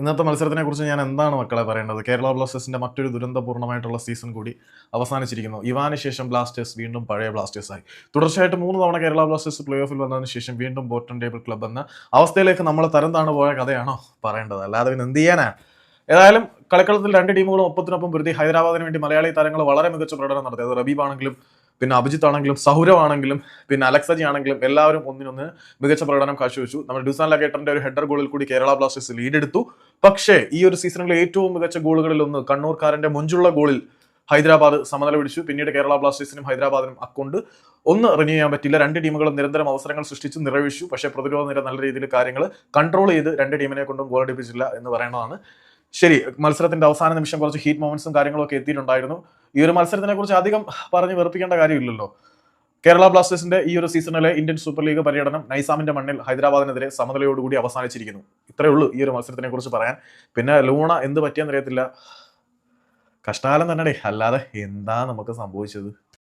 ഇന്നത്തെ മത്സരത്തിനെക്കുറിച്ച് ഞാൻ എന്താണ് മക്കളെ പറയേണ്ടത്? കേരള ബ്ലാസ്റ്റേഴ്സിന്റെ മറ്റൊരു ദുരന്തപൂർണ്ണമായിട്ടുള്ള സീസൺ കൂടി അവസാനിച്ചിരിക്കുന്നു. ഇവാന് ശേഷം ബ്ലാസ്റ്റേഴ്സ് വീണ്ടും പഴയ ബ്ലാസ്റ്റേഴ്സായി. തുടർച്ചയായിട്ട് 3 തവണ കേരള ബ്ലാസ്റ്റേഴ്സ് പ്ലേ ഓഫിൽ വന്നതിന് ശേഷം വീണ്ടും ബോട്ടം ടേബിൾ ക്ലബ് എന്ന അവസ്ഥയിലേക്ക് നമ്മൾ തരം താണു പോയ കഥയാണോ പറയേണ്ടത്? അല്ലാതെ പിന്നെ എന്ത് ചെയ്യാനാ? ഏതായാലും കളിക്കളത്തിൽ രണ്ട് ടീമുകളും ഒപ്പത്തിനൊപ്പം പൊരുതി ഹൈദരാബാദിന് വേണ്ടി മലയാളി താരങ്ങൾ വളരെ മികച്ച പ്രകടനം നടത്തി. അത് റബീബ് ആണെങ്കിലും പിന്നെ അഭിജിത്ത് ആണെങ്കിലും സൗരവ് ആണെങ്കിലും പിന്നെ അലക്സജി ആണെങ്കിലും എല്ലാവരും ഒന്നിനൊന്ന് മികച്ച പ്രകടനം കാഴ്ചവെച്ചു. നമ്മുടെ ഡ്യൂസാൻ ലഗേറ്ററിന്റെ ഒരു ഹെഡർ ഗോളിൽ കൂടി കേരള ബ്ലാസ്റ്റേഴ്സ് ലീഡ് എടുത്തു. പക്ഷേ ഈ ഒരു സീസണിലെ ഏറ്റവും മികച്ച ഗോളുകളിൽ ഒന്ന് കണ്ണൂർക്കാരന്റെ മുഞ്ചുള്ള ഗോളിൽ ഹൈദരാബാദ് സമനില പിടിച്ചു. പിന്നീട് കേരള ബ്ലാസ്റ്റേഴ്സിനും ഹൈദരാബാദിനും അക്കൗണ്ട് ഒന്ന് റിന്യൂ ചെയ്യാൻ പറ്റില്ല. രണ്ട് ടീമുകളും നിരന്തരം അവസരങ്ങൾ സൃഷ്ടിച്ച് നിറവേച്ചു. പക്ഷേ പ്രതിരോധ നിര നല്ല രീതിയിൽ കാര്യങ്ങൾ കൺട്രോൾ ചെയ്ത് രണ്ട് ടീമിനെ കൊണ്ടും ഗോൾ അടിപ്പിച്ചില്ല എന്ന് പറയേണ്ടതാണ്. ശരി, മത്സരത്തിന്റെ അവസാന നിമിഷം കുറച്ച് ഹീറ്റ് മൊമെന്റ്സും കാര്യങ്ങളൊക്കെ എത്തിയിട്ടുണ്ടായിരുന്നു. ഈ ഒരു മത്സരത്തിനെ കുറിച്ച് അധികം പറഞ്ഞ് വെറുപ്പിക്കേണ്ട കാര്യമില്ലല്ലോ. കേരള ബ്ലാസ്റ്റേഴ്സിന്റെ ഈ ഒരു സീസണിലെ ഇന്ത്യൻ സൂപ്പർ ലീഗ് പര്യടനം നൈസാമിന്റെ മണ്ണിൽ ഹൈദരാബാദിനെതിരെ സമനിലയോടുകൂടി അവസാനിച്ചിരിക്കുന്നു. ഇത്രയേ ഉള്ളൂ ഈ ഒരു മത്സരത്തിനെ കുറിച്ച് പറയാൻ. പിന്നെ ലൂണ എന്ത് പറ്റിയെന്നറിയത്തില്ല, കഷ്ടകാലം തന്നെ, അല്ലാതെ എന്താ നമുക്ക് സംഭവിച്ചത്?